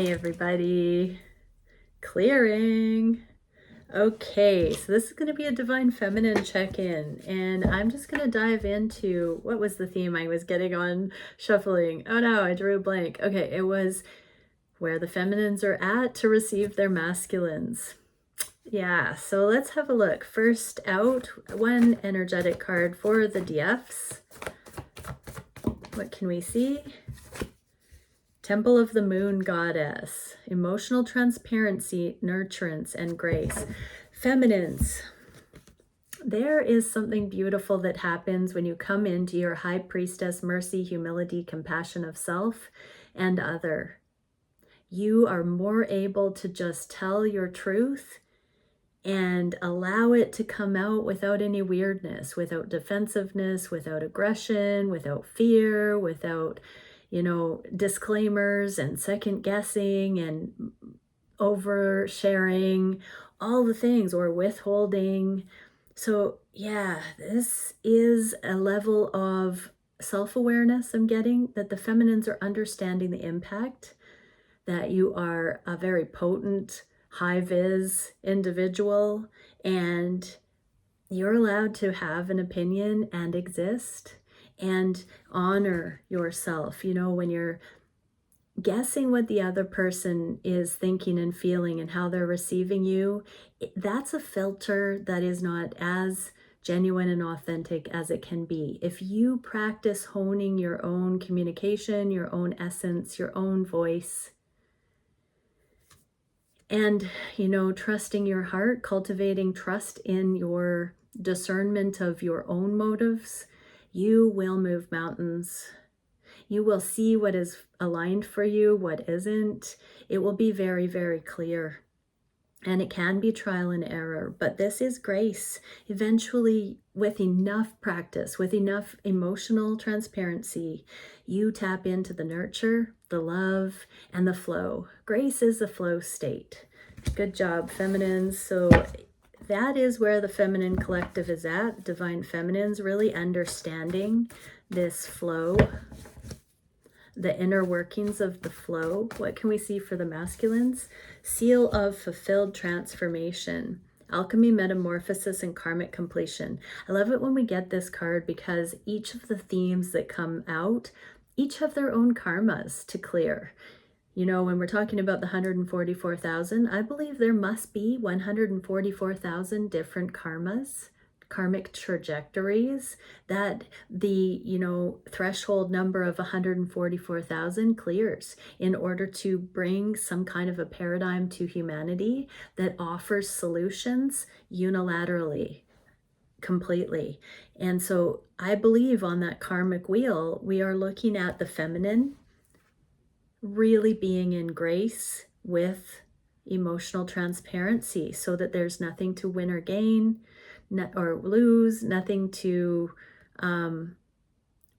Hey everybody, clearing. Okay, so this is going to be a Divine Feminine check-in, and I'm just going to dive into, what was the theme I was getting on shuffling? Oh no, I drew a blank. Okay, it was where the feminines are at to receive their masculines. Yeah, so let's have a look. First out, one energetic card for the DFs. What can we see? Temple of the Moon Goddess, emotional transparency, nurturance, and grace. Feminines, there is something beautiful that happens when you come into your High Priestess, mercy, humility, compassion of self and other. You are more able to just tell your truth and allow it to come out without any weirdness, without defensiveness, without aggression, without fear, without disclaimers and second guessing and oversharing, all the things, or withholding. So yeah, this is a level of self-awareness I'm getting, that the feminines are understanding the impact, that you are a very potent, high-vis individual, and you're allowed to have an opinion and exist and honor yourself. When you're guessing what the other person is thinking and feeling and how they're receiving you, that's a filter that is not as genuine and authentic as it can be. If you practice honing your own communication, your own essence, your own voice, and trusting your heart, cultivating trust in your discernment of your own motives, you will move mountains. You will see what is aligned for you, what isn't. It will be very, very clear. And it can be trial and error, but this is grace. Eventually, with enough practice, with enough emotional transparency, you tap into the nurture, the love, and the flow. Grace is the flow state. Good job, feminines. So that is where the feminine collective is at. Divine feminines really understanding this flow, the inner workings of the flow. What can we see for the masculines? Seal of fulfilled transformation, alchemy, metamorphosis, and karmic completion. I love it when we get this card because each of the themes that come out, each have their own karmas to clear. When we're talking about the 144,000, I believe there must be 144,000 different karmas, karmic trajectories, that the threshold number of 144,000 clears in order to bring some kind of a paradigm to humanity that offers solutions unilaterally, completely. And so I believe on that karmic wheel, we are looking at the feminine really being in grace with emotional transparency, so that there's nothing to win or gain or lose, nothing to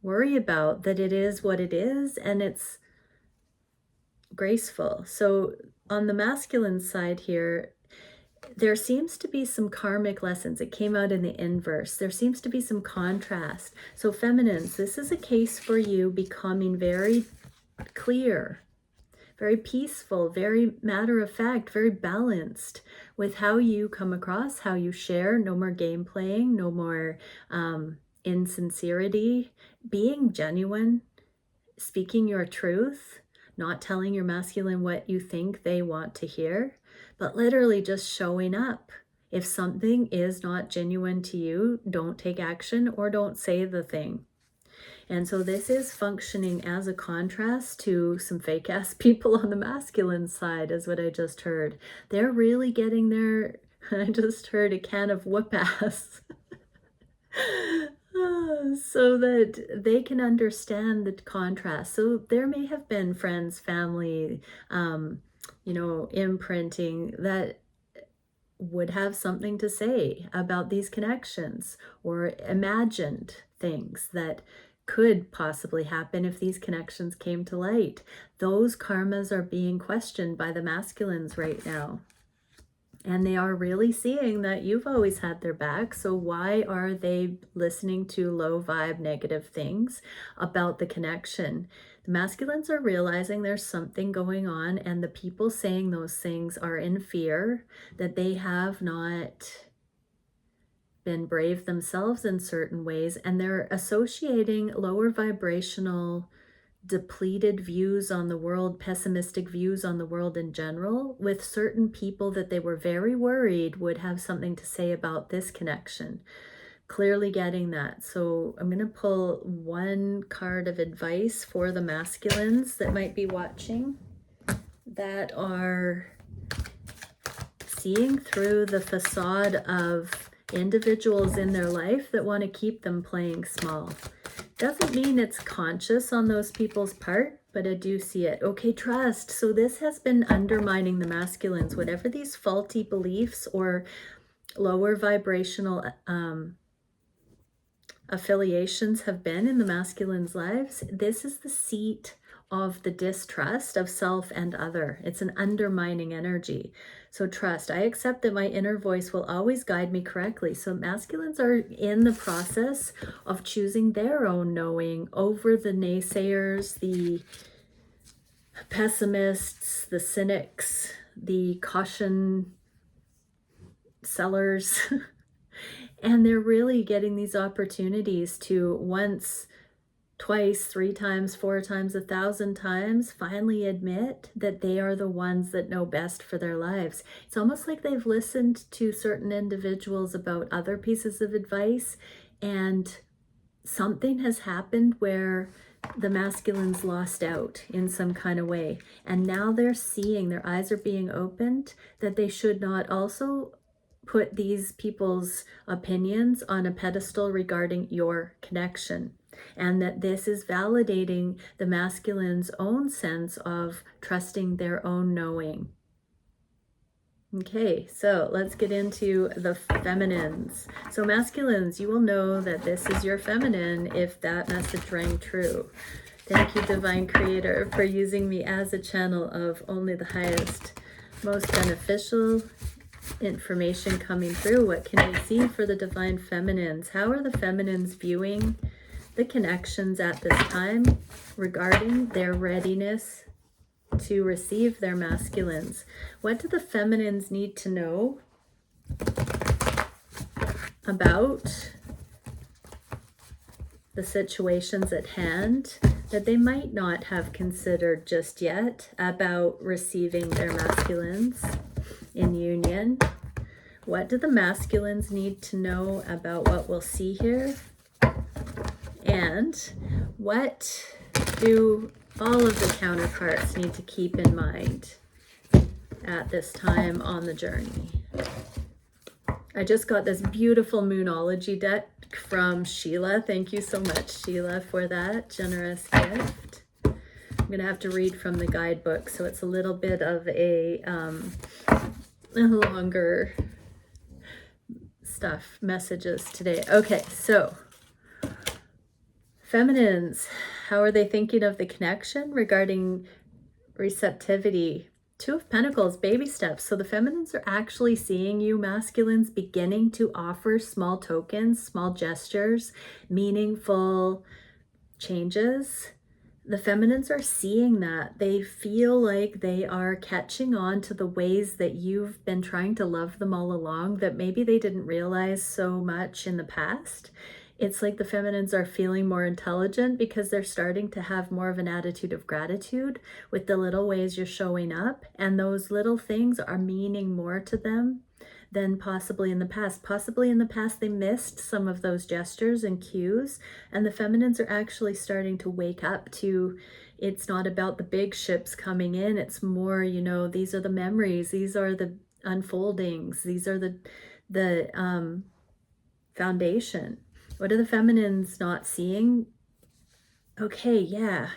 worry about, that it is what it is and it's graceful. So on the masculine side here, there seems to be some karmic lessons. It came out in the inverse. There seems to be some contrast. So feminines, this is a case for you becoming very clear, very peaceful, very matter of fact, very balanced with how you come across, how you share. No more game playing, no more insincerity, being genuine, speaking your truth, not telling your masculine what you think they want to hear, but literally just showing up. If something is not genuine to you, don't take action or don't say the thing. And so this is functioning as a contrast to some fake ass people on the masculine side, is what I just heard. They're really getting their, I just heard a can of whoop ass. So that they can understand the contrast. So there may have been friends, family, imprinting that would have something to say about these connections, or imagined things that could possibly happen if these connections came to light. Those karmas are being questioned by the masculines right now. And they are really seeing that you've always had their back. So why are they listening to low vibe negative things about the connection? The masculines are realizing there's something going on, and the people saying those things are in fear that they have not been brave themselves in certain ways, and they're associating lower vibrational, depleted views on the world, pessimistic views on the world in general, with certain people that they were very worried would have something to say about this connection. Clearly getting that. So I'm going to pull one card of advice for the masculines that might be watching, that are seeing through the facade of individuals in their life that want to keep them playing small. Doesn't mean it's conscious on those people's part, but I do see it. Okay, trust. So this has been undermining the masculines. Whatever these faulty beliefs or lower vibrational affiliations have been in the masculines' lives, this is the seat of the distrust of self and other. It's an undermining energy. So trust. I accept that my inner voice will always guide me correctly. So masculines are in the process of choosing their own knowing over the naysayers, the pessimists, the cynics, the caution sellers. And they're really getting these opportunities to once, twice, 3 times, 4 times, 1,000 times finally admit that they are the ones that know best for their lives. It's almost like they've listened to certain individuals about other pieces of advice, and something has happened where the masculines lost out in some kind of way. And now they're seeing, their eyes are being opened, that they should not also put these people's opinions on a pedestal regarding your connection, and that this is validating the masculine's own sense of trusting their own knowing. Okay, so let's get into the feminines. So masculines, you will know that this is your feminine if that message rang true. Thank you, Divine Creator, for using me as a channel of only the highest, most beneficial information coming through. What can you see for the divine feminines? How are the feminines viewing the connections at this time regarding their readiness to receive their masculines? What do the feminines need to know about the situations at hand that they might not have considered just yet about receiving their masculines in union? What do the masculines need to know about what we'll see here? And what do all of the counterparts need to keep in mind at this time on the journey? I just got this beautiful Moonology deck from Sheila. Thank you so much, Sheila, for that generous gift. I'm going to have to read from the guidebook, so it's a little bit of a longer stuff, messages today. Okay, so feminines, how are they thinking of the connection regarding receptivity? 2 of Pentacles, baby steps. So the feminines are actually seeing you masculines beginning to offer small tokens, small gestures, meaningful changes. The feminines are seeing that. They feel like they are catching on to the ways that you've been trying to love them all along that maybe they didn't realize so much in the past. It's like the feminines are feeling more intelligent because they're starting to have more of an attitude of gratitude with the little ways you're showing up. And those little things are meaning more to them than possibly in the past. Possibly in the past, they missed some of those gestures and cues. And the feminines are actually starting to wake up to, it's not about the big ships coming in. It's more, you know, these are the memories. These are the unfoldings. These are the foundation. What are the feminines not seeing? Okay, yeah.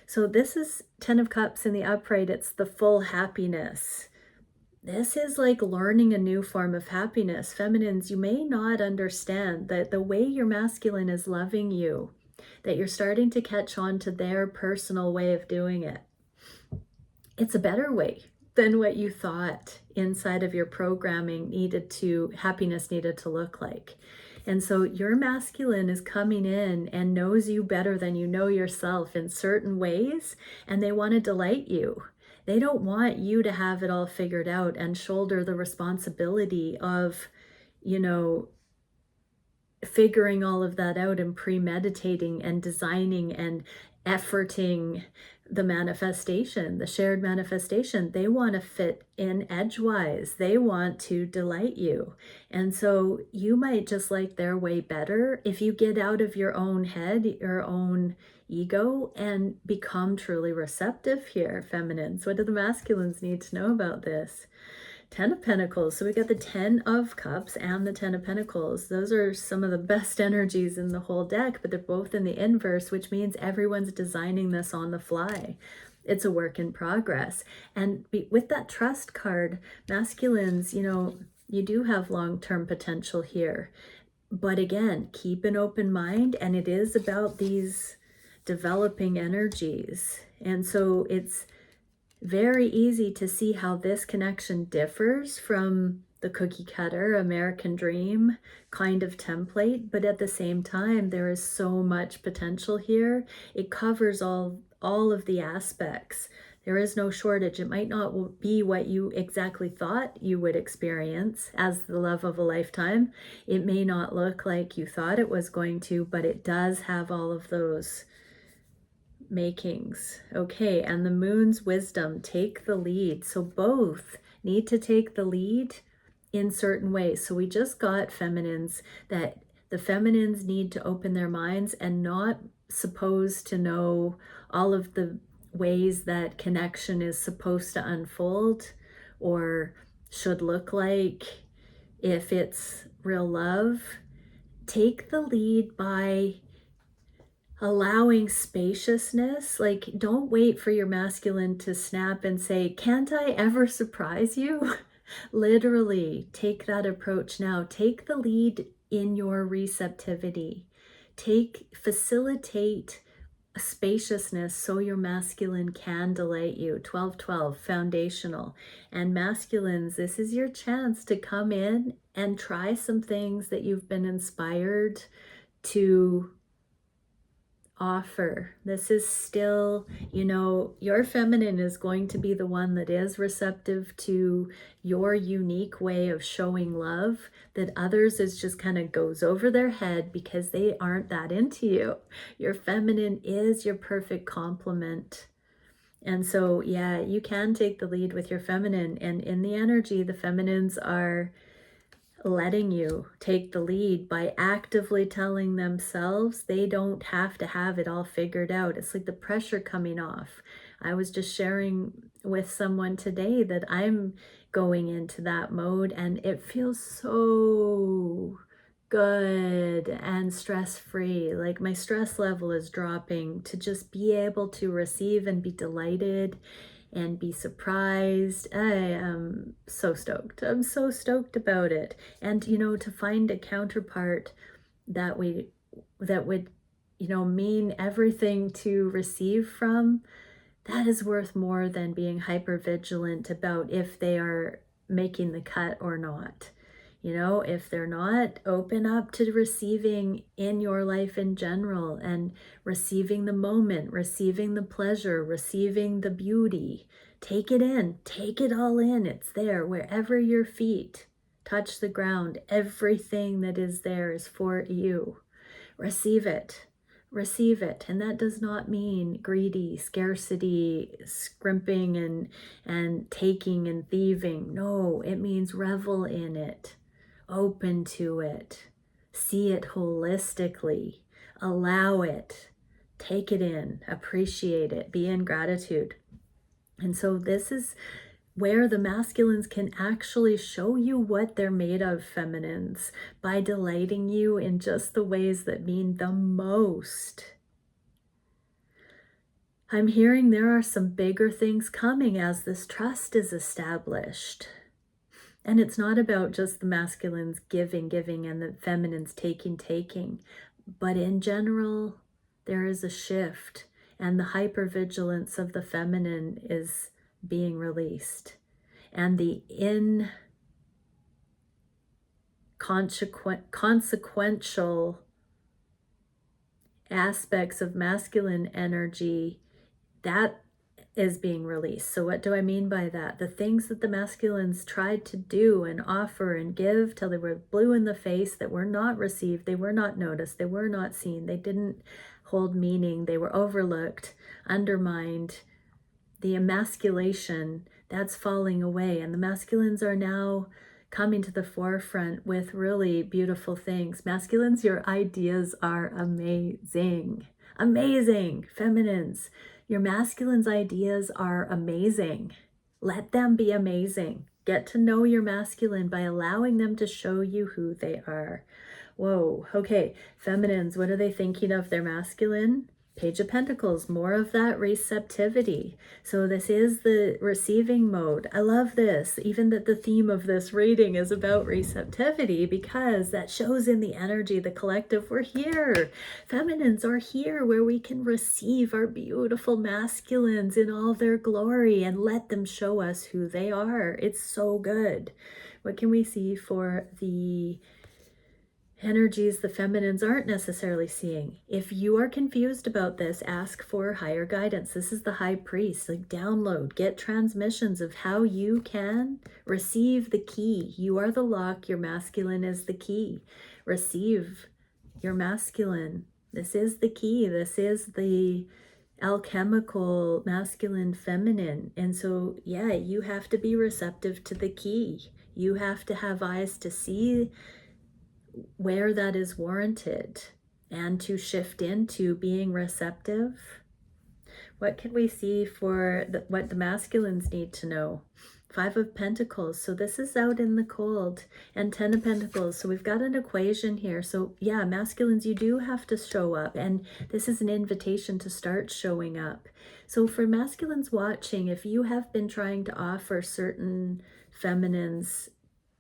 So this is 10 of Cups in the upright. It's the full happiness. This is like learning a new form of happiness. Feminines, you may not understand that the way your masculine is loving you, that you're starting to catch on to their personal way of doing it. It's a better way than what you thought inside of your programming happiness needed to look like. And so your masculine is coming in and knows you better than you know yourself in certain ways, and they want to delight you. They don't want you to have it all figured out and shoulder the responsibility of, you know, figuring all of that out and premeditating and designing and efforting the manifestation, the shared manifestation. They want to fit in edgewise. They want to delight you. And so you might just like their way better if you get out of your own head, your own ego, and become truly receptive here, feminines. What do the masculines need to know about this? 10 of Pentacles. So we got the 10 of Cups and the 10 of Pentacles. Those are some of the best energies in the whole deck, but they're both in the inverse, which means everyone's designing this on the fly. It's a work in progress. And with that trust card, masculines, you know, you do have long-term potential here. But again, keep an open mind, and it is about these developing energies. And so it's very easy to see how this connection differs from the cookie cutter American dream kind of template, but at the same time there is so much potential here. It covers all of the aspects. There is no shortage. It might not be what you exactly thought you would experience as the love of a lifetime. It may not look like you thought it was going to, but it does have all of those makings. Okay, and the moon's wisdom, take the lead. So both need to take the lead in certain ways. So we just got feminines, that the feminines need to open their minds and not supposed to know all of the ways that connection is supposed to unfold or should look like if it's real love. Take the lead by allowing spaciousness. Like, don't wait for your masculine to snap and say, can't I ever surprise you? Literally take that approach now. Take the lead in your receptivity. Facilitate a spaciousness so your masculine can delight you. 12-12, foundational. And masculines, this is your chance to come in and try some things that you've been inspired to offer. This is still, you know, your feminine is going to be the one that is receptive to your unique way of showing love, that others is just kind of goes over their head because they aren't that into you. Your feminine is your perfect complement. And so, yeah, you can take the lead with your feminine, and in the energy, the feminines are letting you take the lead by actively telling themselves they don't have to have it all figured out. It's like the pressure coming off. I was just sharing with someone today that I'm going into that mode, and it feels so good and stress-free. Like my stress level is dropping to just be able to receive and be delighted and be surprised. I am so stoked. I'm so stoked about it. And, you know, to find a counterpart that would, you know, mean everything to receive from, that is worth more than being hyper vigilant about if they are making the cut or not. You know, if they're not, open up to receiving in your life in general, and receiving the moment, receiving the pleasure, receiving the beauty. Take it in, take it all in. It's there wherever your feet touch the ground. Everything that is there is for you. Receive it. Receive it. And that does not mean greedy, scarcity, scrimping and taking and thieving. No, it means revel in it. Open to it, see it holistically, allow it, take it in, appreciate it, be in gratitude. And so this is where the masculines can actually show you what they're made of, feminines, by delighting you in just the ways that mean the most. I'm hearing there are some bigger things coming as this trust is established. And it's not about just the masculines giving, and the feminines taking. But in general, there is a shift, and the hypervigilance of the feminine is being released. And the consequential aspects of masculine energy, that is being released. So what do I mean by that? The things that the masculines tried to do and offer and give till they were blue in the face, that were not received, they were not noticed, they were not seen, they didn't hold meaning, they were overlooked, undermined. The emasculation, that's falling away, and the masculines are now coming to the forefront with really beautiful things. Masculines, your ideas are amazing. Amazing. Feminines, your masculines' ideas are amazing. Let them be amazing. Get to know your masculine by allowing them to show you who they are. Whoa, okay. Feminines, what are they thinking of their masculine? Page of Pentacles, more of that receptivity. So this is the receiving mode. I love this, even that the theme of this reading is about receptivity, because that shows in the energy, the collective, we're here. Feminines are here where we can receive our beautiful masculines in all their glory and let them show us who they are. It's so good. What can we see for the energies the feminines aren't necessarily seeing? If you are confused about this, ask for higher guidance. This is the high priest. Like, download, get transmissions of how you can receive the key. You are the lock, your masculine is the key. Receive your masculine. This is the key. This is the alchemical masculine feminine. And so, yeah, you have to be receptive to the key. You have to have eyes to see where that is warranted and to shift into being receptive. What can we see for what the masculines need to know? 5 of Pentacles, so this is out in the cold, and 10 of Pentacles, so we've got an equation here. So yeah, masculines, you do have to show up, and this is an invitation to start showing up. So for masculines watching, if you have been trying to offer certain feminines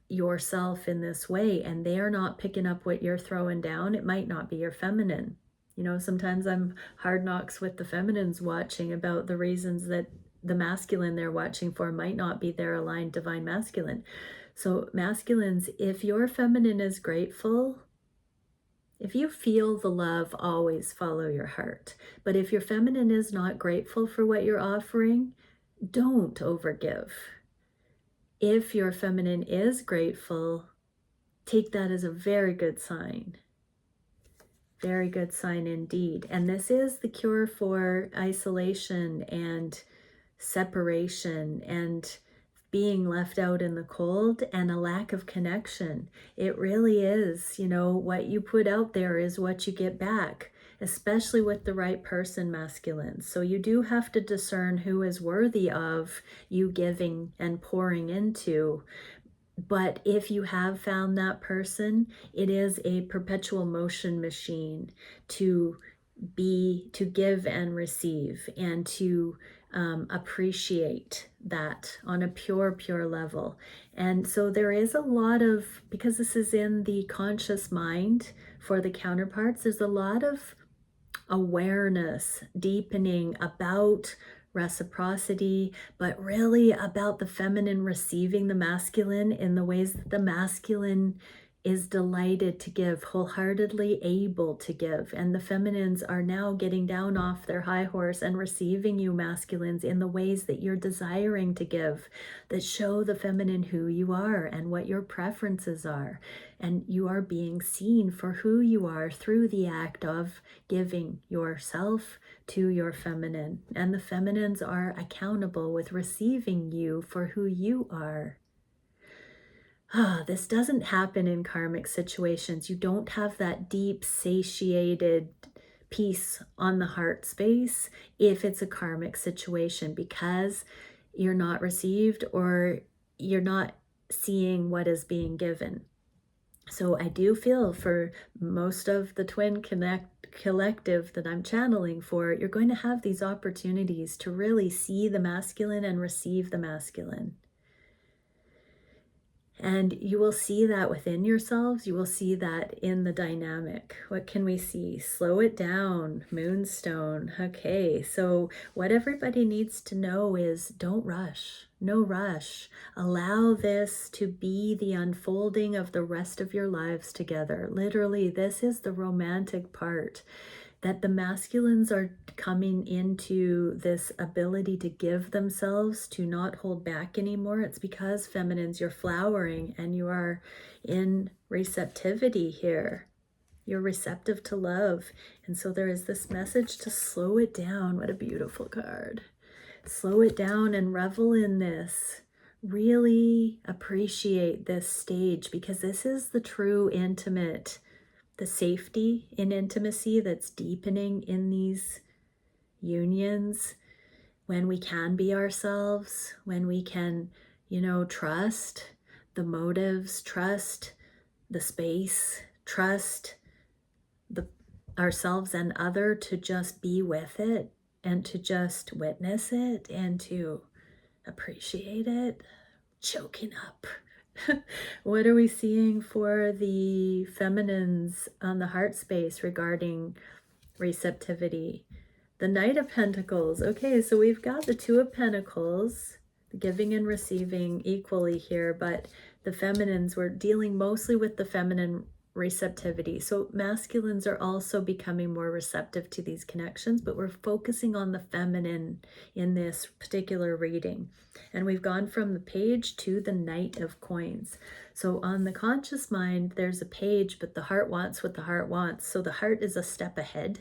yourself in this way and they are not picking up what you're throwing down, it might not be your feminine. You know, sometimes I'm hard knocks with the feminines watching about the reasons that the masculine they're watching for might not be their aligned divine masculine. So masculines, if your feminine is grateful, if you feel the love, always follow your heart. But if your feminine is not grateful for what you're offering, don't overgive. If your feminine is grateful, take that as a very good sign. Very good sign indeed. And this is the cure for isolation and separation and being left out in the cold and a lack of connection. It really is, you know, what you put out there is what you get back, especially with the right person, masculine. So you do have to discern who is worthy of you giving and pouring into. But if you have found that person, it is a perpetual motion machine to give and receive, and to appreciate that on a pure level. And so there is a lot of, because this is in the conscious mind for the counterparts, there's a lot of awareness deepening about reciprocity, but really about the feminine receiving the masculine in the ways that the masculine is delighted to give, wholeheartedly able to give. And the feminines are now getting down off their high horse and receiving you masculines in the ways that you're desiring to give, that show the feminine who you are and what your preferences are. And you are being seen for who you are through the act of giving yourself to your feminine. And the feminines are accountable with receiving you for who you are. This doesn't happen in karmic situations. You don't have that deep, satiated peace on the heart space if it's a karmic situation, because you're not received or you're not seeing what is being given. So I do feel for most of the twin collective that I'm channeling for, you're going to have these opportunities to really see the masculine and receive the masculine. And you will see that within yourselves. You will see that in the dynamic. What can we see? Slow it down, moonstone. Okay, so what everybody needs to know is don't rush. No rush. Allow this to be the unfolding of the rest of your lives together. Literally, this is the romantic part, that the masculines are coming into this ability to give themselves, to not hold back anymore. It's because feminines, you're flowering and you are in receptivity here. You're receptive to love. And so there is this message to slow it down. What a beautiful card. Slow it down and revel in this. Really appreciate this stage, because this is the true intimate, the safety in intimacy that's deepening in these unions, when we can be ourselves, when we can, trust the motives, trust the space, trust ourselves and other to just be with it and to just witness it and to appreciate it. Choking up. What are we seeing for the feminines on the heart space regarding receptivity? The Knight of Pentacles. Okay, so we've got the Two of Pentacles, giving and receiving equally here, but the feminines, we're dealing mostly with the feminine receptivity. So masculines are also becoming more receptive to these connections, but we're focusing on the feminine in this particular reading. And we've gone from the Page to the Knight of Coins. So on the conscious mind, there's a page, but the heart wants what the heart wants. So the heart is a step ahead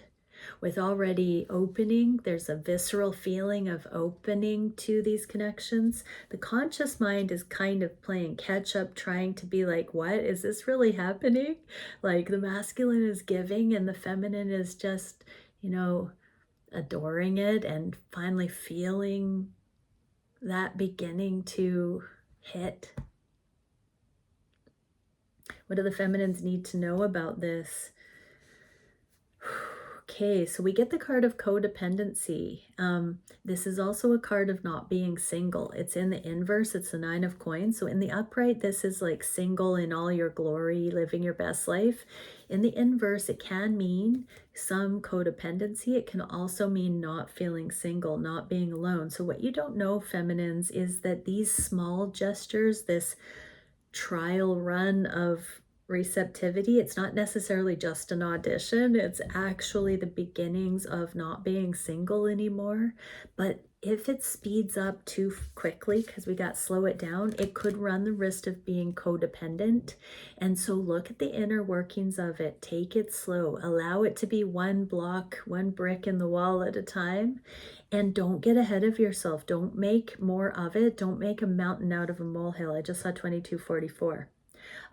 with already opening. There's a visceral feeling of opening to these connections. The conscious mind is kind of playing catch up, trying to be like, what is this really happening? Like the masculine is giving and the feminine is just, adoring it and finally feeling that beginning to hit. What do the feminines need to know about this? Okay, so we get the card of codependency. This is also a card of not being single. It's in the inverse, it's the Nine of Coins. So in the upright, this is like single in all your glory, living your best life. In the inverse, it can mean some codependency. It can also mean not feeling single, not being alone. So what you don't know, feminines, is that these small gestures, this trial run of receptivity, it's not necessarily just an audition, it's actually the beginnings of not being single anymore. But if it speeds up too quickly, because we got slow it down, it could run the risk of being codependent. And so look at the inner workings of it, take it slow, allow it to be one block, one brick in the wall at a time, and don't get ahead of yourself. Don't make more of it. Don't make a mountain out of a molehill. I just saw 2244.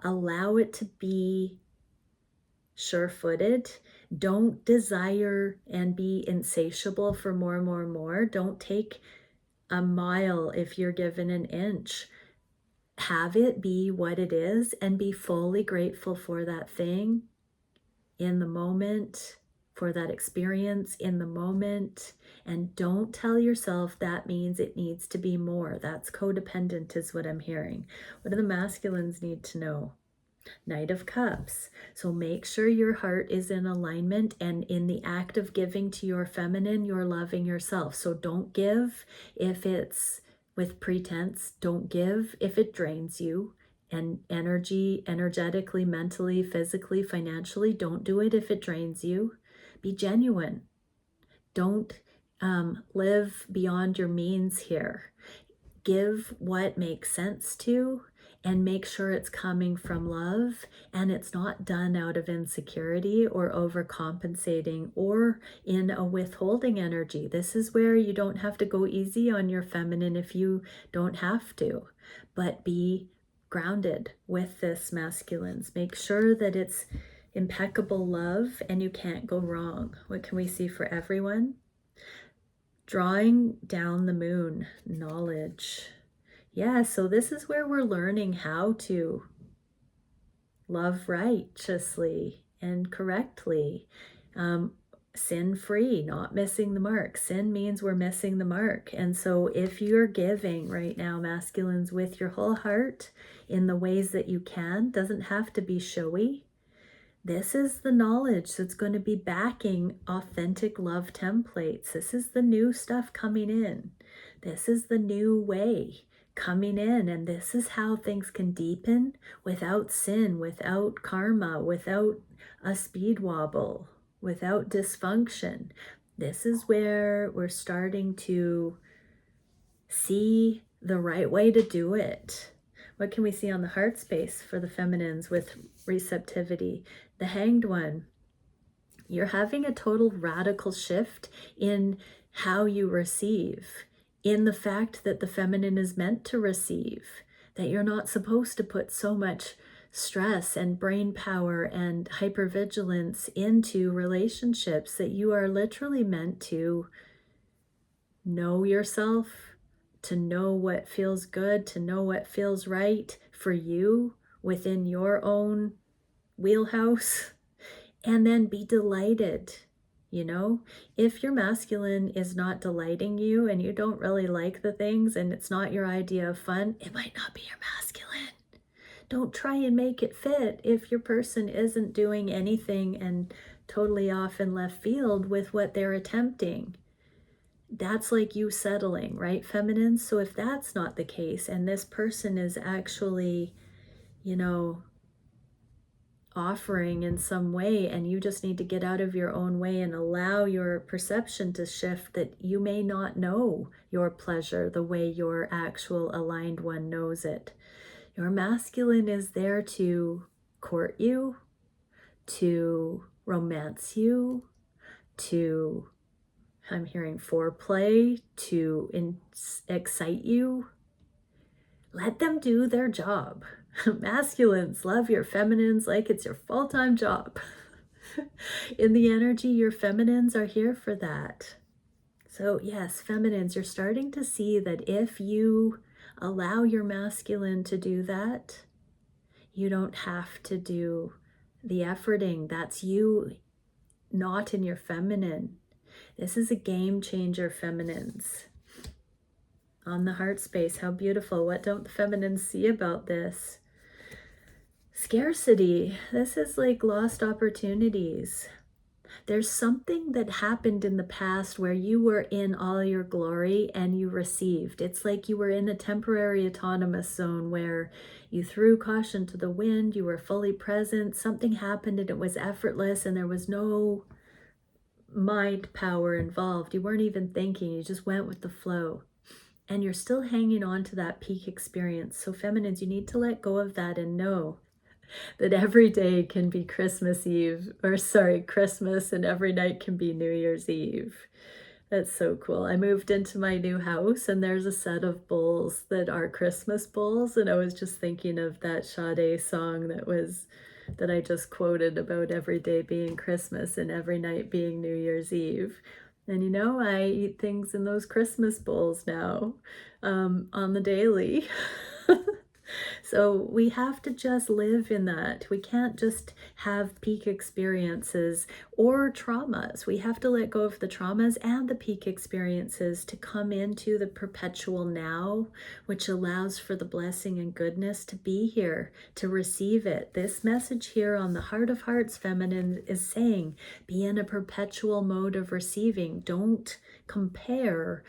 Allow it to be sure-footed. Don't desire and be insatiable for more, more, more. Don't take a mile if you're given an inch. Have it be what it is and be fully grateful for that thing in the moment, for that experience in the moment. And don't tell yourself that means it needs to be more. That's codependent is what I'm hearing. What do the masculines need to know? Knight of Cups. So make sure your heart is in alignment, and in the act of giving to your feminine, you're loving yourself. So don't give if it's with pretense. Don't give if it drains you. And energetically, mentally, physically, financially, don't do it if it drains you. Be genuine. Don't live beyond your means here. Give what makes sense to, and make sure it's coming from love and it's not done out of insecurity or overcompensating or in a withholding energy. This is where you don't have to go easy on your feminine if you don't have to, but be grounded with this, masculines. Make sure that it's impeccable love and you can't go wrong. What can we see for everyone? Drawing down the moon, knowledge. Yeah, so this is where we're learning how to love righteously and correctly. sin-free, not missing the mark. Sin means we're missing the mark. And so if you're giving right now, masculines, with your whole heart in the ways that you can, doesn't have to be showy. This is the knowledge that's going to be backing authentic love templates. This is the new stuff coming in. This is the new way coming in. And this is how things can deepen without sin, without karma, without a speed wobble, without dysfunction. This is where we're starting to see the right way to do it. What can we see on the heart space for the feminines with receptivity? The Hanged One. You're having a total radical shift in how you receive, in the fact that the feminine is meant to receive, that you're not supposed to put so much stress and brain power and hypervigilance into relationships, that you are literally meant to know yourself, to know what feels good, to know what feels right for you within your own wheelhouse, and then be delighted. You know, if your masculine is not delighting you and you don't really like the things and it's not your idea of fun, it might not be your masculine. Don't try and make it fit if your person isn't doing anything and totally off in left field with what they're attempting. That's like you settling, right, feminines? So if that's not the case and this person is actually, you know, offering in some way, and you just need to get out of your own way and allow your perception to shift, that you may not know your pleasure the way your actual aligned one knows it. Your masculine is there to court you, to romance you, to, I'm hearing foreplay, to excite you. Let them do their job. Masculines, love your feminines like it's your full-time job. In the energy, your feminines are here for that. So yes, feminines, you're starting to see that if you allow your masculine to do that, you don't have to do the efforting. That's you, not in your feminine. This is a game changer, feminines. On the heart space, how beautiful. What don't the feminines see about this? Scarcity. This is like lost opportunities. There's something that happened in the past where you were in all your glory and you received. It's like you were in a temporary autonomous zone where you threw caution to the wind, you were fully present, something happened and it was effortless and there was no mind power involved. You weren't even thinking, you just went with the flow. And you're still hanging on to that peak experience. So feminines, you need to let go of that and know that every day can be Christmas Eve, Christmas, and every night can be New Year's Eve. That's so cool. I moved into my new house and there's a set of bowls that are Christmas bowls. And I was just thinking of that Sade song that I just quoted about every day being Christmas and every night being New Year's Eve. And you know, I eat things in those Christmas bowls now on the daily. So we have to just live in that. We can't just have peak experiences or traumas. We have to let go of the traumas and the peak experiences to come into the perpetual now, which allows for the blessing and goodness to be here, to receive it. This message here on the Heart of Hearts, feminine, is saying, be in a perpetual mode of receiving. Don't compare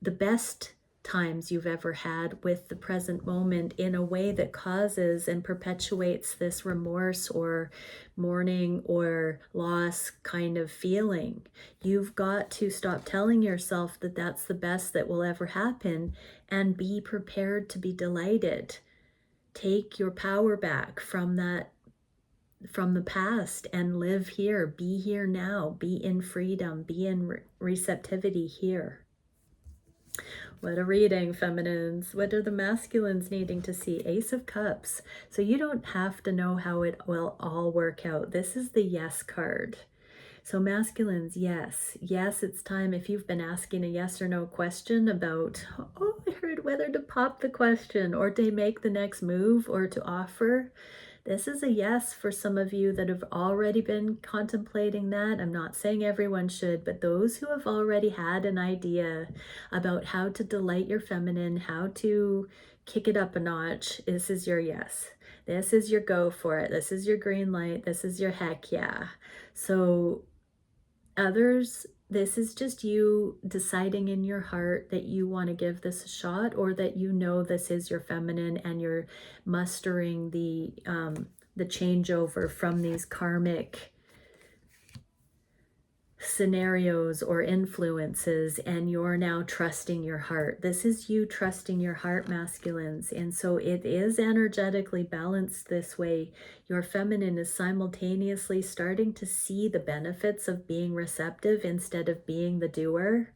the best times you've ever had with the present moment in a way that causes and perpetuates this remorse or mourning or loss kind of feeling. You've got to stop telling yourself that that's the best that will ever happen and be prepared to be delighted. Take your power back from the past and live here. Be here now. Be in freedom. Be in receptivity here. What a reading, feminines. What are the masculines needing to see? Ace of Cups. So you don't have to know how it will all work out. This is the yes card. So masculines, yes. Yes, it's time. If you've been asking a yes or no question about, oh, I heard whether to pop the question or to make the next move or to offer, This is a yes for some of you that have already been contemplating that. I'm not saying everyone should, but those who have already had an idea about how to delight your feminine, how to kick it up a notch, this is your yes. This is your go for it. This is your green light. This is your heck yeah. So others, this is just you deciding in your heart that you want to give this a shot, or that you know this is your feminine and you're mustering the changeover from these karmic scenarios or influences, and you're now trusting your heart. This is you trusting your heart, masculines. And so it is energetically balanced this way. Your feminine is simultaneously starting to see the benefits of being receptive instead of being the doer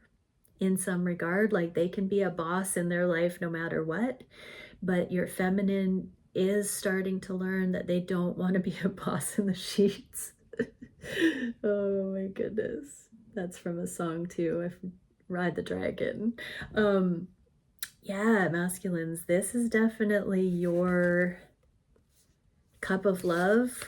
in some regard. Like, they can be a boss in their life no matter what, but your feminine is starting to learn that they don't want to be a boss in the sheets. Oh my goodness. That's from a song too. Ride the Dragon. Yeah, masculines, this is definitely your cup of love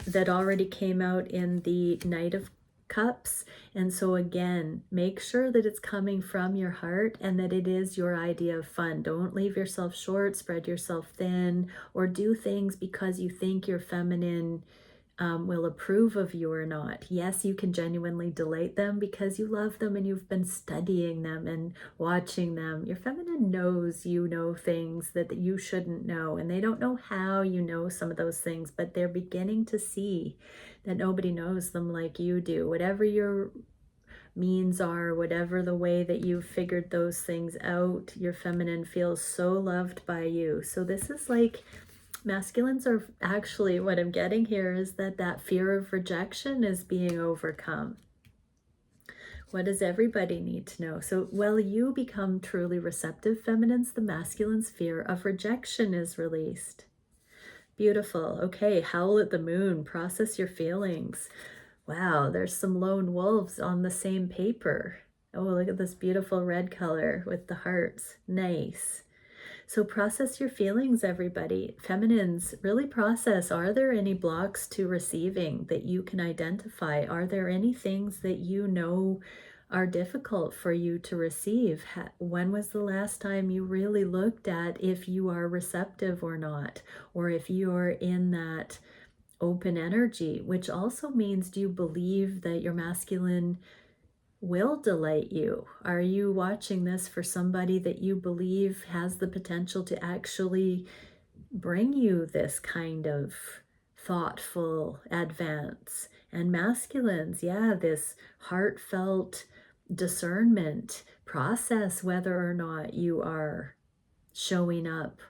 that already came out in the Knight of Cups. And so again, make sure that it's coming from your heart and that it is your idea of fun. Don't leave yourself short, spread yourself thin, or do things because you think your feminine will approve of you or not. Yes, you can genuinely delight them because you love them and you've been studying them and watching them. Your feminine knows you know things that you shouldn't know, and they don't know how you know some of those things, but they're beginning to see that nobody knows them like you do. Whatever your means are, whatever the way that you've figured those things out, your feminine feels so loved by you. So this is like, masculines are actually, what I'm getting here is that fear of rejection is being overcome. What does everybody need to know? So while you become truly receptive feminines, the masculine's fear of rejection is released. Beautiful. Okay, howl at the moon, process your feelings. Wow, there's some lone wolves on the same paper. Oh, look at this beautiful red color with the hearts. Nice. So process your feelings, everybody. Feminines, really process. Are there any blocks to receiving that you can identify? Are there any things that you know are difficult for you to receive? When was the last time you really looked at if you are receptive or not? Or if you're in that open energy, which also means, do you believe that your masculine will delight you? Are you watching this for somebody that you believe has the potential to actually bring you this kind of thoughtful advance? And masculines, yeah, this heartfelt discernment process, whether or not you are showing up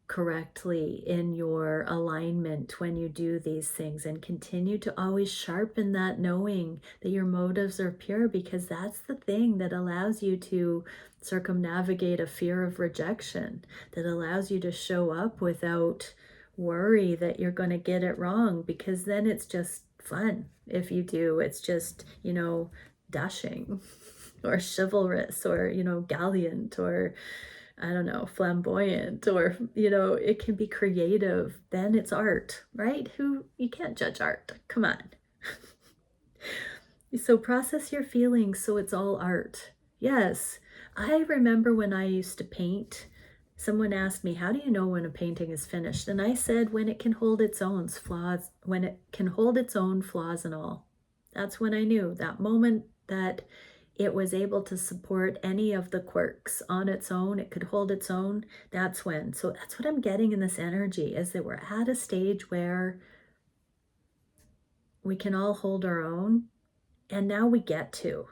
correctly in your alignment when you do these things, and continue to always sharpen that knowing that your motives are pure, because that's the thing that allows you to circumnavigate a fear of rejection, that allows you to show up without worry that you're going to get it wrong, because then it's just fun. If you do, it's just, dashing or chivalrous or, gallant or, I don't know, flamboyant, or, it can be creative. Then it's art, right? You can't judge art. Come on. So process your feelings so it's all art. Yes. I remember when I used to paint, someone asked me, how do you know when a painting is finished? And I said, when it can hold its own flaws, when it can hold its own flaws and all. That's when I knew, that moment that it was able to support any of the quirks on its own, it could hold its own, that's when. So that's what I'm getting in this energy, is that we're at a stage where we can all hold our own. And now we get to,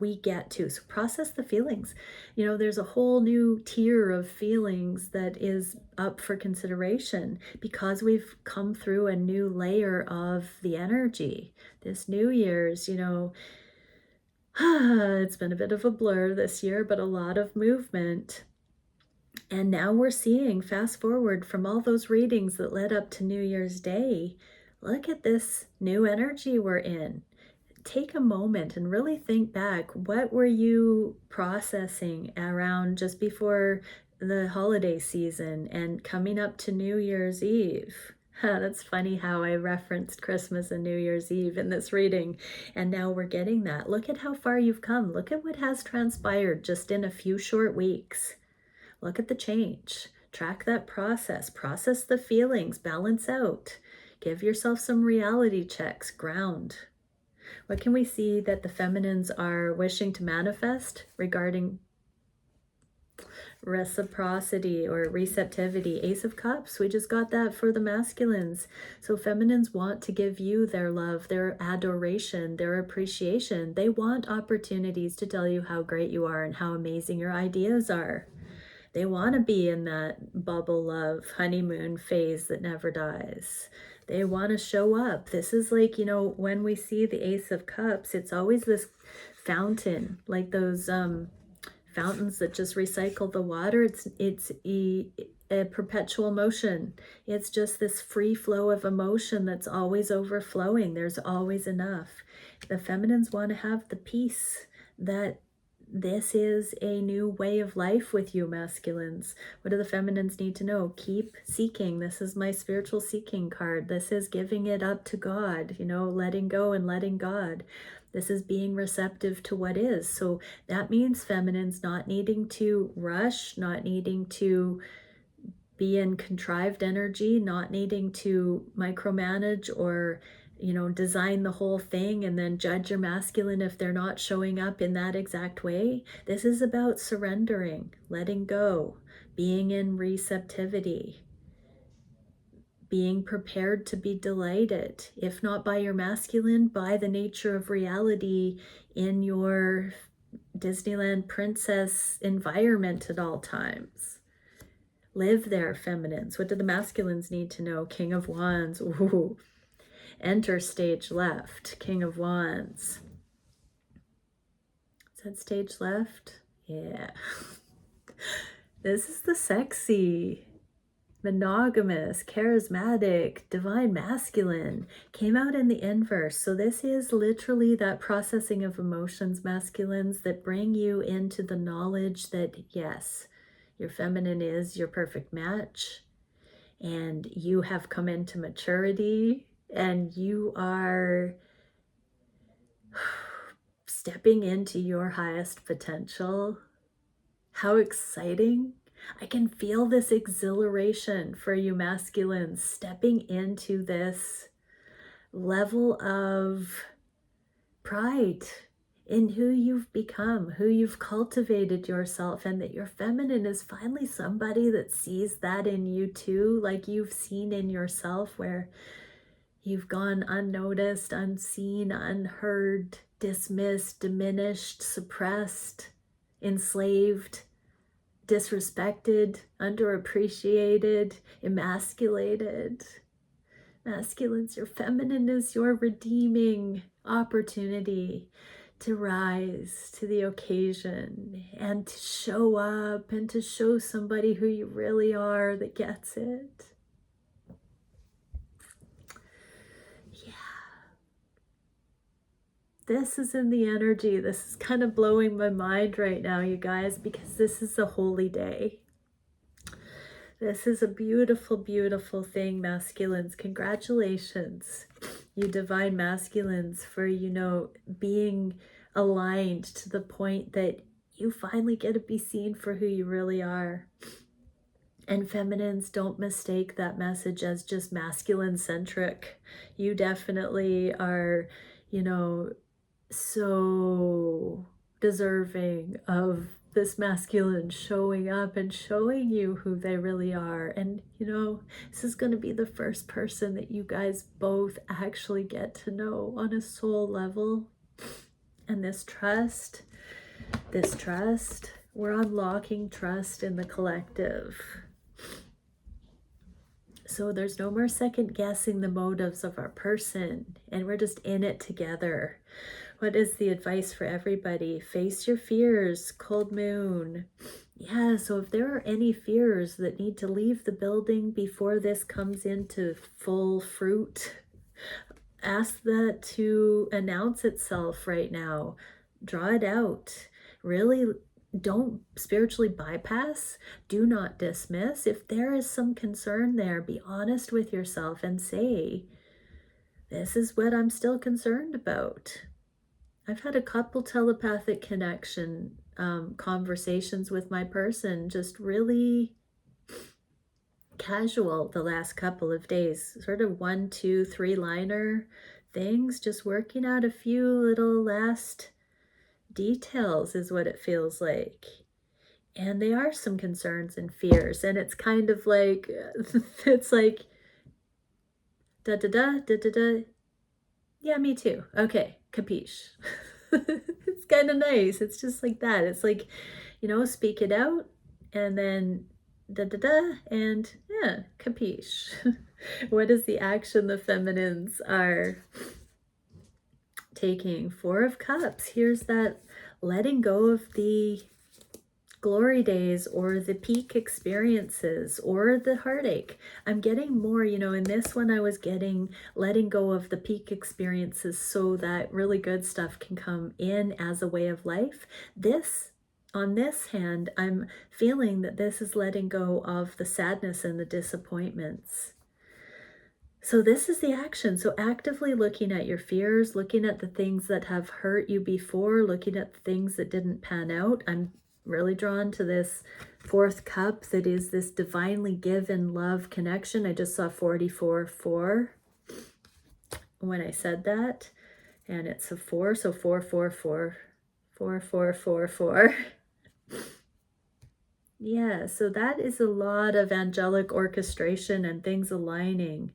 we get to, so process the feelings. There's a whole new tier of feelings that is up for consideration, because we've come through a new layer of the energy. This New Year's, it's been a bit of a blur this year, but a lot of movement. And now we're seeing, fast forward from all those readings that led up to New Year's Day, look at this new energy we're in. Take a moment and really think back. What were you processing around just before the holiday season and coming up to New Year's Eve? That's funny how I referenced Christmas and New Year's Eve in this reading, and now we're getting that. Look at how far you've come. Look at what has transpired just in a few short weeks. Look at the change. Track that process. Process the feelings. Balance out. Give yourself some reality checks. Ground. What can we see that the feminines are wishing to manifest regarding reciprocity or receptivity? Ace of Cups, we just got that for the masculines. So feminines want to give you their love, their adoration, their appreciation. They want opportunities to tell you how great you are and how amazing your ideas are. They want to be in that bubble love honeymoon phase that never dies. They want to show up. This is like, you know, when we see the Ace of Cups, it's always this fountain, like those fountains that just recycle the water. It's a perpetual motion. It's just this free flow of emotion that's always overflowing. There's always enough. The feminines want to have the peace that this is a new way of life with you, masculines. What do the feminines need to know? Keep seeking. This is my spiritual seeking card. This is giving it up to God, you know, letting go and letting God. This is being receptive to what is. So that means feminines not needing to rush, not needing to be in contrived energy, not needing to micromanage or, you know, design the whole thing and then judge your masculine if they're not showing up in that exact way. This is about surrendering, letting go, being in receptivity, being prepared to be delighted, if not by your masculine, by the nature of reality in your Disneyland princess environment at all times. Live there, feminines. What do the masculines need to know? King of Wands. Ooh. Enter stage left. King of Wands. Is that stage left? Yeah. This is the sexy, monogamous, charismatic, divine masculine. Came out in the inverse. So this is literally that processing of emotions, masculines, that bring you into the knowledge that, yes, your feminine is your perfect match, and you have come into maturity, and you are stepping into your highest potential. How exciting. I can feel this exhilaration for you masculines, stepping into this level of pride in who you've become, who you've cultivated yourself, and that your feminine is finally somebody that sees that in you too, like you've seen in yourself, where you've gone unnoticed, unseen, unheard, dismissed, diminished, suppressed, enslaved, disrespected, underappreciated, emasculated. Masculines, your feminine is your redeeming opportunity to rise to the occasion and to show up and to show somebody who you really are that gets it. Yeah. This is in the energy. This is kind of blowing my mind right now, you guys, because this is a holy day. This is a beautiful, beautiful thing, masculines. Congratulations, you divine masculines, for, you know, being aligned to the point that you finally get to be seen for who you really are. And feminines, don't mistake that message as just masculine centric. You definitely are, you know, so deserving of this masculine showing up and showing you who they really are. And, you know, this is going to be the first person that you guys both actually get to know on a soul level. And this trust, we're unlocking trust in the collective. So there's no more second guessing the motives of our person, and we're just in it together. What is the advice for everybody? Face your fears, cold moon. Yeah, so if there are any fears that need to leave the building before this comes into full fruit, ask that to announce itself right now. Draw it out. Really don't spiritually bypass. Do not dismiss. If there is some concern there, be honest with yourself and say, this is what I'm still concerned about. I've had a couple telepathic connection conversations with my person, just really casual the last couple of days, sort of 1, 2, 3 liner things, just working out a few little last details is what it feels like. And they are some concerns and fears, and it's kind of like it's like da da da da da da, yeah, me too, okay, capiche. It's kind of nice. It's just like that. It's like, you know, speak it out and then da da da, and yeah, capiche. What is the action the feminines are taking? 4 of Cups. Here's that letting go of the glory days or the peak experiences or the heartache. I'm getting more, you know, in this one I was getting letting go of the peak experiences so that really good stuff can come in as a way of life. This, on this hand, I'm feeling that this is letting go of the sadness and the disappointments. So this is the action. So actively looking at your fears, looking at the things that have hurt you before, looking at the things that didn't pan out. I'm really drawn to this 4th cup that is this divinely given love connection. I just saw 44-4 when I said that, and it's a 4, so 4-4-4, 4-4-4-4. Yeah, so that is a lot of angelic orchestration and things aligning.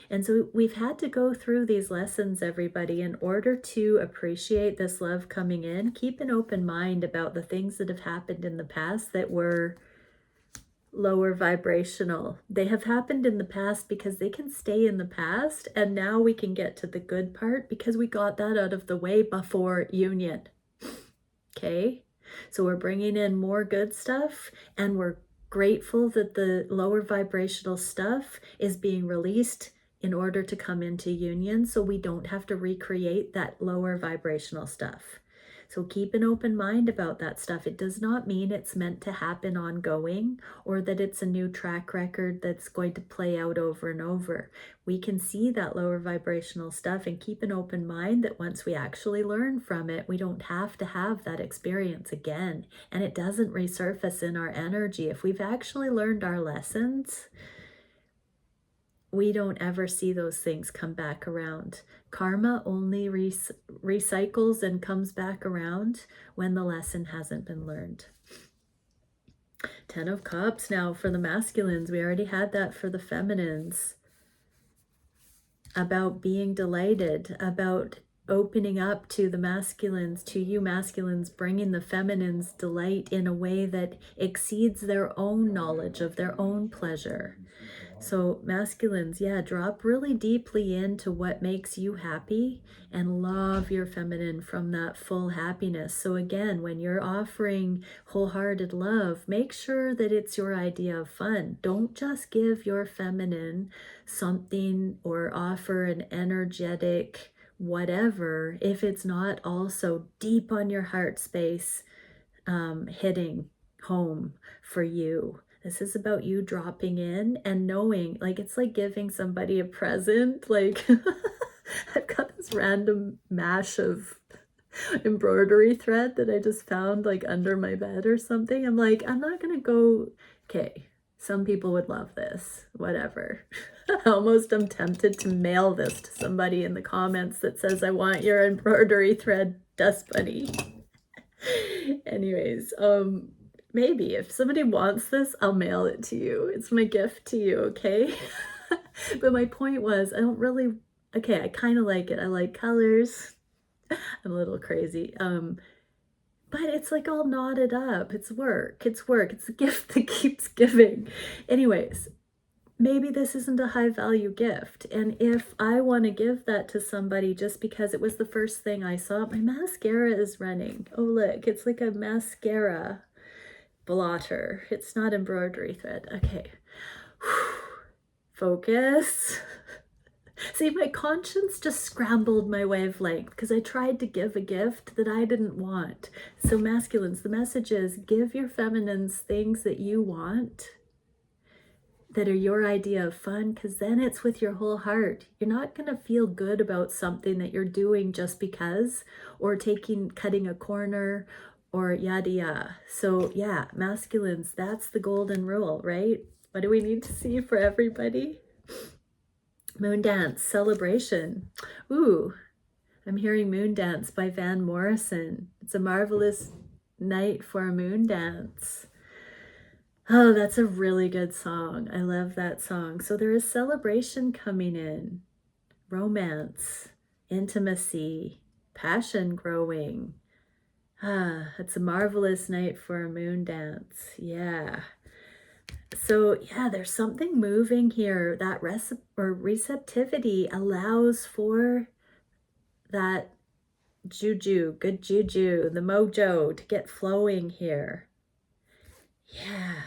And so we've had to go through these lessons, everybody, in order to appreciate this love coming in. Keep an open mind about the things that have happened in the past that were lower vibrational. They have happened in the past because they can stay in the past, and now we can get to the good part because we got that out of the way before union. Okay? So we're bringing in more good stuff, and we're grateful that the lower vibrational stuff is being released in order to come into union, so we don't have to recreate that lower vibrational stuff. So keep an open mind about that stuff. It does not mean it's meant to happen ongoing or that it's a new track record that's going to play out over and over. We can see that lower vibrational stuff and keep an open mind that once we actually learn from it, we don't have to have that experience again. And it doesn't resurface in our energy. If we've actually learned our lessons, we don't ever see those things come back around. Karma only recycles and comes back around when the lesson hasn't been learned. 10 of Cups now for the masculines. We already had that for the feminines. About being delighted, about opening up to the masculines, to you masculines, bringing the feminines delight in a way that exceeds their own knowledge of their own pleasure. So masculines, yeah, drop really deeply into what makes you happy and love your feminine from that full happiness. So again, when you're offering wholehearted love, make sure that it's your idea of fun. Don't just give your feminine something or offer an energetic whatever if it's not also deep on your heart space, hitting home for you. This is about you dropping in and knowing, like, it's like giving somebody a present. Like, I've got this random mash of embroidery thread that I just found like under my bed or something. I'm like, I'm not gonna go, okay, some people would love this, whatever. Almost I'm tempted to mail this to somebody in the comments that says, I want your embroidery thread dust bunny. Anyways, maybe if somebody wants this, I'll mail it to you. It's my gift to you, okay? But my point was, I don't really, okay, I kind of like it. I like colors. I'm a little crazy. But it's like all knotted up. It's work. It's work. It's a gift that keeps giving. Anyways, maybe this isn't a high value gift. And if I want to give that to somebody just because it was the first thing I saw, my mascara is running. Oh, look, it's like a mascara blotter. It's not embroidery thread. Okay. Focus. See, my conscience just scrambled my wavelength because I tried to give a gift that I didn't want. So masculines, the message is give your feminines things that you want, that are your idea of fun, because then it's with your whole heart. You're not going to feel good about something that you're doing just because, or cutting a corner, or yada yada. So yeah, masculines, that's the golden rule, right? What do we need to see for everybody? Moon Dance, celebration. Ooh, I'm hearing Moon Dance by Van Morrison. It's a marvelous night for a moon dance. Oh, that's a really good song. I love that song. So there is celebration coming in, romance, intimacy, passion growing. It's a marvelous night for a moon dance. Yeah. So yeah, there's something moving here. That receptivity allows for that juju, good juju, the mojo to get flowing here. Yeah.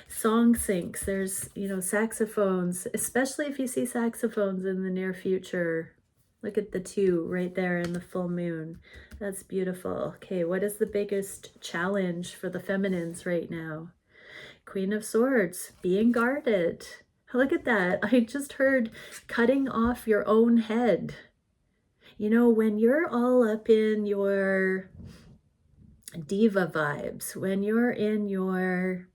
Song syncs, there's, saxophones, especially if you see saxophones in the near future. Look at the two right there in the full moon. That's beautiful. Okay, what is the biggest challenge for the feminines right now? Queen of Swords, being guarded. Look at that. I just heard cutting off your own head. When you're all up in your diva vibes, when you're in your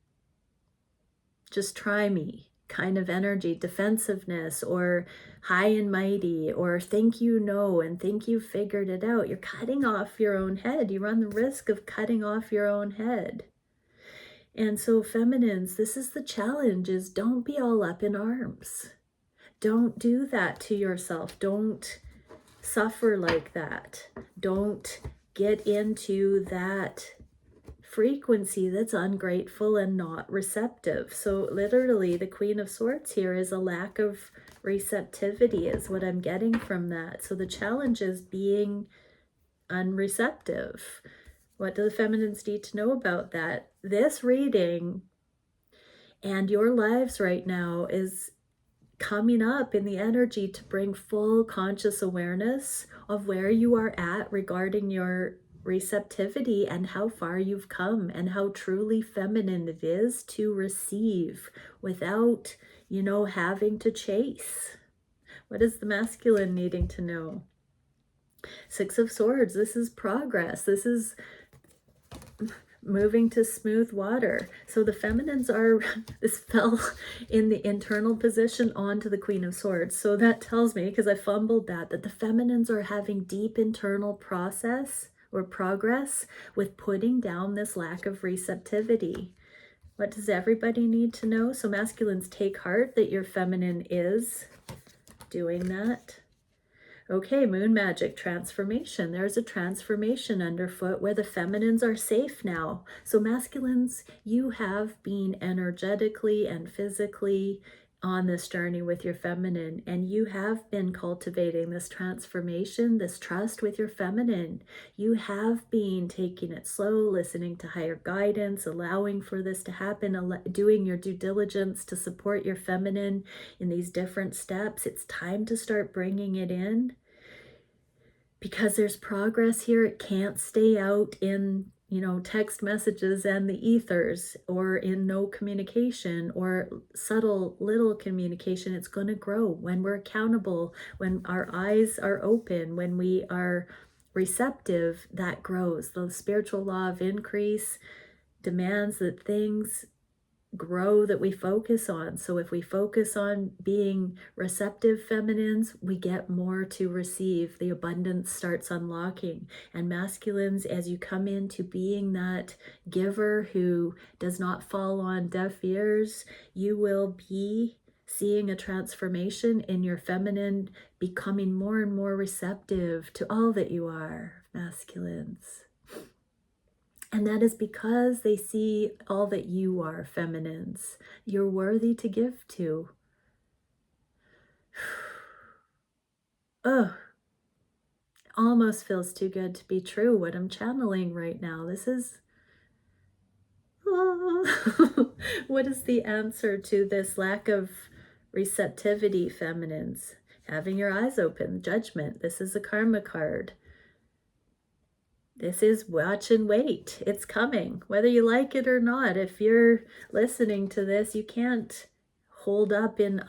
just try me kind of energy, defensiveness, or high and mighty, or think you know and think you figured it out, you're cutting off your own head. You run the risk of cutting off your own head. And so feminines, this is the challenge, is don't be all up in arms. Don't do that to yourself. Don't suffer like that. Don't get into that frequency that's ungrateful and not receptive. So literally the Queen of Swords here is a lack of receptivity is what I'm getting from that. So the challenge is being unreceptive. What do the feminines need to know about that? This reading and your lives right now is coming up in the energy to bring full conscious awareness of where you are at regarding your receptivity and how far you've come and how truly feminine it is to receive without, having to chase. What is the masculine needing to know? Six of Swords, this is progress. This is moving to smooth water. So the feminines are, this fell in the internal position onto the Queen of Swords. So that tells me, because I fumbled that the feminines are having deep internal process or progress with putting down this lack of receptivity. What does everybody need to know? So masculines, take heart that your feminine is doing that. Okay, moon magic transformation. There's a transformation underfoot where the feminines are safe now. So masculines, you have been energetically and physically on this journey with your feminine, and you have been cultivating this transformation, this trust with your feminine. You have been taking it slow, listening to higher guidance, allowing for this to happen, doing your due diligence to support your feminine in these different steps. It's time to start bringing it in, because there's progress here. It can't stay out in text messages and the ethers, or in no communication or subtle little communication. It's going to grow when we're accountable, when our eyes are open, when we are receptive. That grows. The spiritual law of increase demands that things grow that we focus on. So if we focus on being receptive feminines, we get more to receive. The abundance starts unlocking. And masculines, as you come into being that giver who does not fall on deaf ears, you will be seeing a transformation in your feminine, becoming more and more receptive to all that you are, masculines. And that is because they see all that you are, feminines. You're worthy to give to. Almost feels too good to be true what I'm channeling right now. This is... what is the answer to this lack of receptivity, feminines? having your eyes open, judgment. This is a karma card. This is watch and wait. It's coming, whether you like it or not. If you're listening to this, you can't hold up in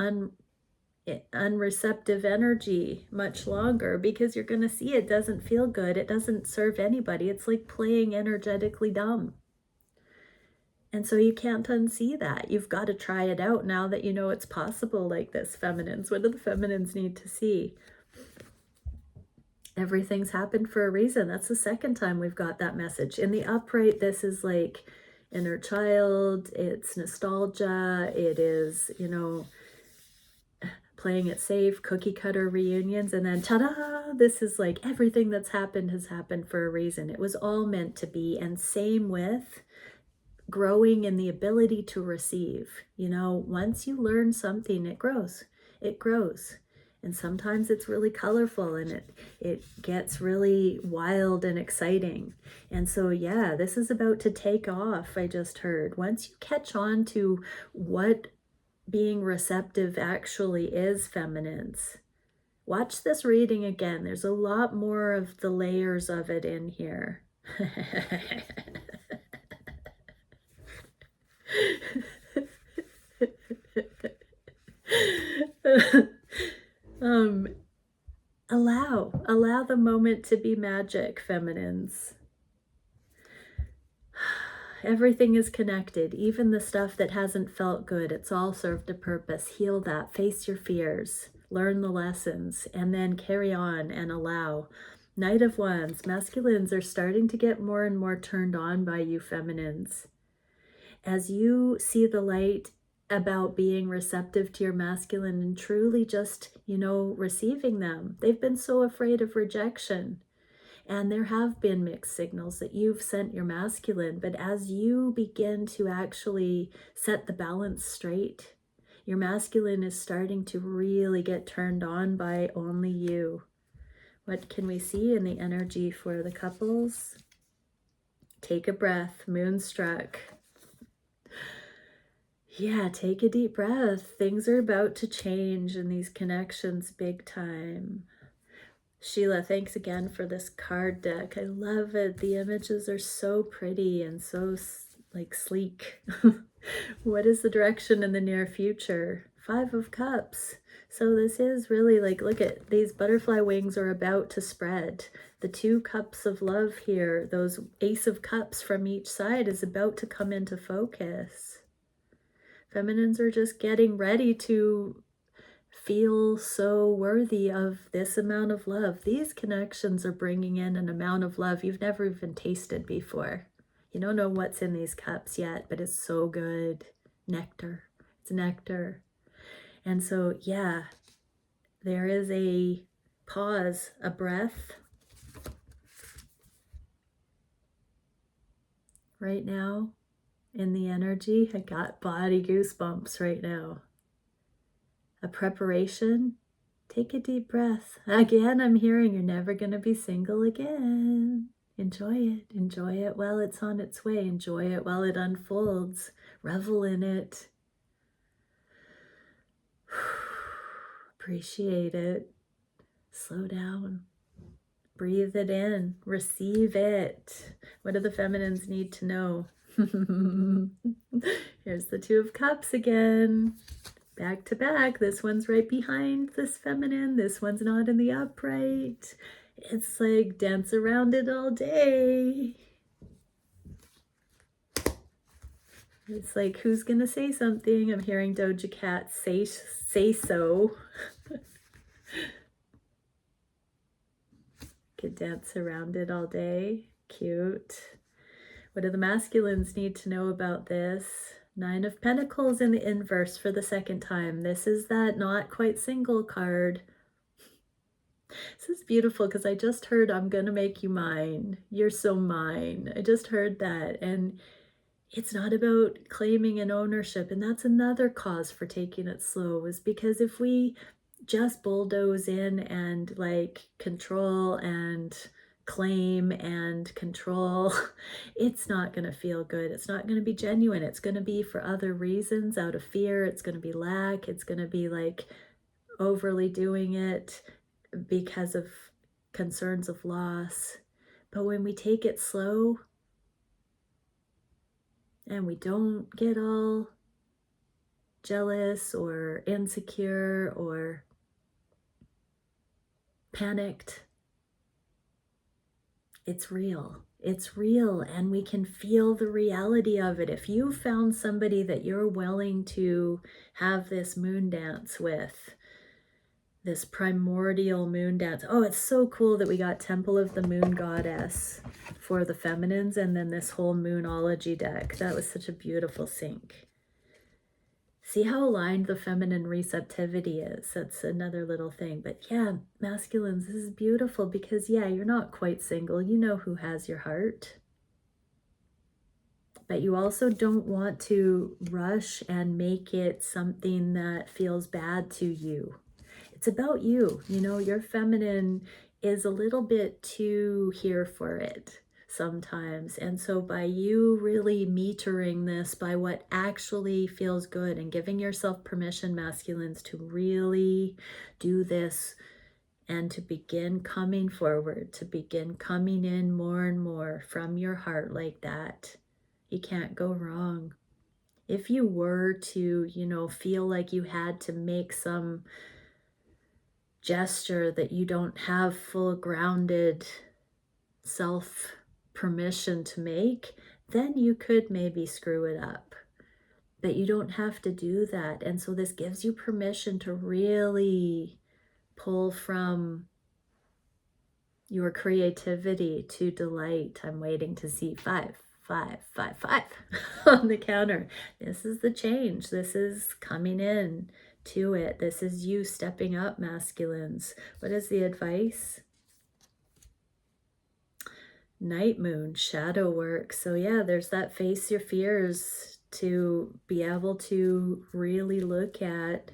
unreceptive energy much longer, because you're going to see it doesn't feel good. It doesn't serve anybody. It's like playing energetically dumb. And so you can't unsee that. You've got to try it out now that you know it's possible like this, feminines. What do the feminines need to see? Everything's happened for a reason. That's the second time we've got that message. In the upright, this is like inner child. It's nostalgia. It is, you know, playing it safe, cookie cutter reunions. And then ta-da, this is like everything that's happened has happened for a reason. It was all meant to be. And same with growing in the ability to receive. You know, once you learn something, it grows. It grows. And sometimes it's really colorful and it gets really wild and exciting. And so, yeah, this is about to take off, I just heard. Once you catch on to what being receptive actually is, feminines, watch this reading again. There's a lot more of the layers of it in here. Allow the moment to be magic, feminines. Everything is connected, even the stuff that hasn't felt good. It's all served a purpose. Heal that, face your fears, learn the lessons, and then carry on and allow. Knight of Wands, masculines are starting to get more and more turned on by you, feminines. As you see the light about being receptive to your masculine and truly just, you know, receiving them. They've been so afraid of rejection. And there have been mixed signals that you've sent your masculine, but as you begin to actually set the balance straight, your masculine is starting to really get turned on by only you. What can we see in the energy for the couples? Take a breath, Moonstruck. Yeah, take a deep breath. Things are about to change in these connections big time. Sheila, thanks again for this card deck. I love it. The images are so pretty and so like sleek. What is the direction in the near future? 5 of Cups. So this is really like, look at these butterfly wings are about to spread. The 2 cups of love here, those Ace of Cups from each side is about to come into focus. Feminines are just getting ready to feel so worthy of this amount of love. These connections are bringing in an amount of love you've never even tasted before. You don't know what's in these cups yet, but it's so good. Nectar. It's nectar. And so, yeah, there is a pause, a breath right now in the energy. I got body goosebumps right now. A preparation. Take a deep breath. Again, I'm hearing you're never going to be single again. Enjoy it. Enjoy it while it's on its way. Enjoy it while it unfolds. Revel in it. Appreciate it. Slow down. Breathe it in. Receive it. What do the feminines need to know? Here's the 2 of Cups again. Back to back. This one's right behind this feminine. This one's not in the upright. It's like dance around it all day. It's like, who's gonna say something? I'm hearing Doja Cat say so. Could dance around it all day. Cute. What do the masculines need to know about this? 9 of Pentacles in the inverse for the second time. This is that not quite single card. This is beautiful because I just heard, I'm going to make you mine. You're so mine. I just heard that. And it's not about claiming an ownership. And that's another cause for taking it slow, is because if we just bulldoze in and like control and claim and control, it's not going to feel good. It's not going to be genuine. It's going to be for other reasons, out of fear. It's going to be lack. It's going to be like overly doing it because of concerns of loss. But when we take it slow and we don't get all jealous or insecure or panicked, it's real. It's real, and we can feel the reality of it. If you found somebody that you're willing to have this moon dance with, this primordial moon dance. Oh, it's so cool that we got Temple of the Moon Goddess for the feminines, and then this whole Moonology deck. That was such a beautiful sync. See how aligned the feminine receptivity is. That's another little thing. But yeah, masculines, this is beautiful because, yeah, you're not quite single. You know who has your heart. But you also don't want to rush and make it something that feels bad to you. It's about you. You know, your feminine is a little bit too here for it sometimes. And so by you really metering this by what actually feels good and giving yourself permission, masculines, to really do this and to begin coming forward, to begin coming in more and more from your heart like that, you can't go wrong. If you were to, you know, feel like you had to make some gesture that you don't have full grounded self permission to make, then you could maybe screw it up. But you don't have to do that. And so this gives you permission to really pull from your creativity to delight. I'm waiting to see 5, 5, 5, 5 on the counter. This is the change. This is coming in to it. This is you stepping up, masculines. What is the advice? Night moon, shadow work. So yeah, there's that face your fears, to be able to really look at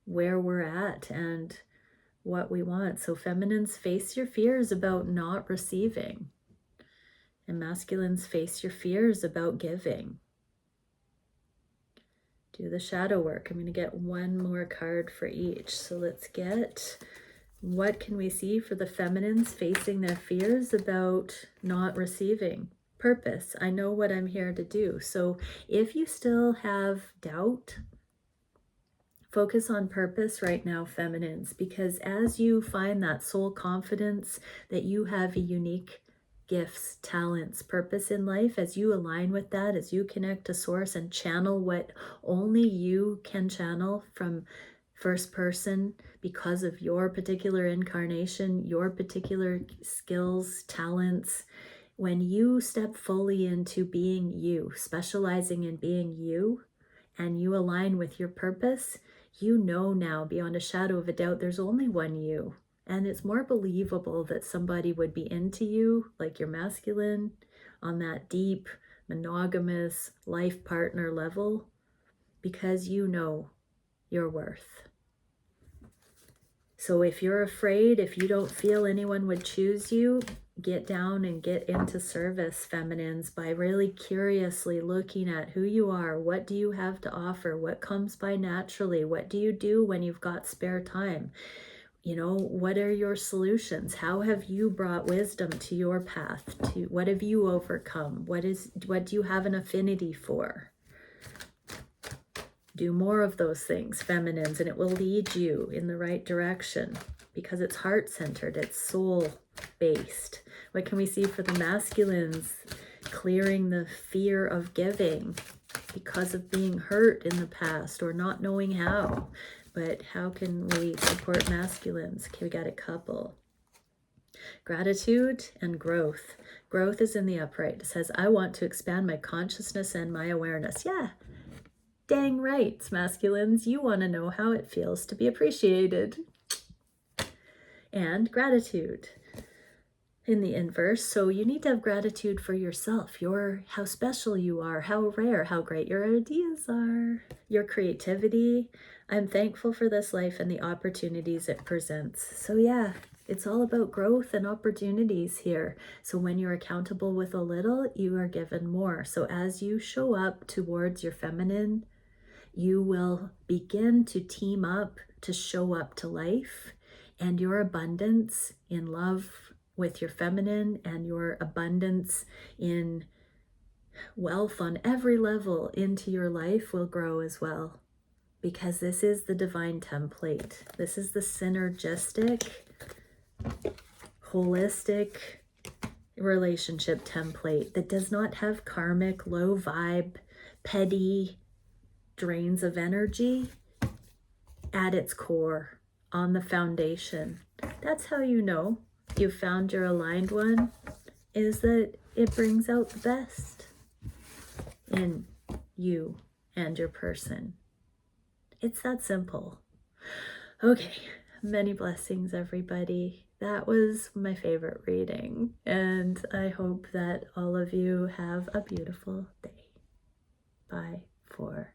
where we're at and what we want. So feminines, face your fears about not receiving, and masculines, face your fears about giving. Do the shadow work. I'm going to get one more card for each. So let's get, what can we see for the feminines facing their fears about not receiving? Purpose. I know what I'm here to do. So if you still have doubt, focus on purpose right now, feminines, because as you find that soul confidence that you have a unique gifts, talents, purpose in life, as you align with that, as you connect to source and channel what only you can channel from first person because of your particular incarnation, your particular skills, talents, when you step fully into being you, specializing in being you, and you align with your purpose, you know now beyond a shadow of a doubt there's only one you. And it's more believable that somebody would be into you, like your masculine, on that deep, monogamous life partner level, because you know your worth. So if you're afraid, if you don't feel anyone would choose you, get down and get into service, feminines, by really curiously looking at who you are. What do you have to offer? What comes by naturally? What do you do when you've got spare time? You know, what are your solutions? How have you brought wisdom to your path? To what have you overcome? What do you have an affinity for? Do more of those things, feminines, and it will lead you in the right direction because it's heart-centered, it's soul-based. What can we see for the masculines? Clearing the fear of giving because of being hurt in the past or not knowing how. But how can we support masculines? Okay, we got a couple. Gratitude and growth. Growth is in the upright. It says, I want to expand my consciousness and my awareness. Yeah. Dang right, masculines, you want to know how it feels to be appreciated. And gratitude in the inverse. So you need to have gratitude for yourself, how special you are, how rare, how great your ideas are, your creativity. I'm thankful for this life and the opportunities it presents. So yeah, it's all about growth and opportunities here. So when you're accountable with a little, you are given more. So as you show up towards your feminine, you will begin to team up to show up to life, and your abundance in love with your feminine and your abundance in wealth on every level into your life will grow as well. Because this is the divine template. This is the synergistic, holistic relationship template that does not have karmic, low vibe, petty drains of energy at its core, on the foundation. That's how you know you've found your aligned one, is that it brings out the best in you and your person. It's that simple. Okay, many blessings, everybody. That was my favorite reading, and I hope that all of you have a beautiful day. Bye for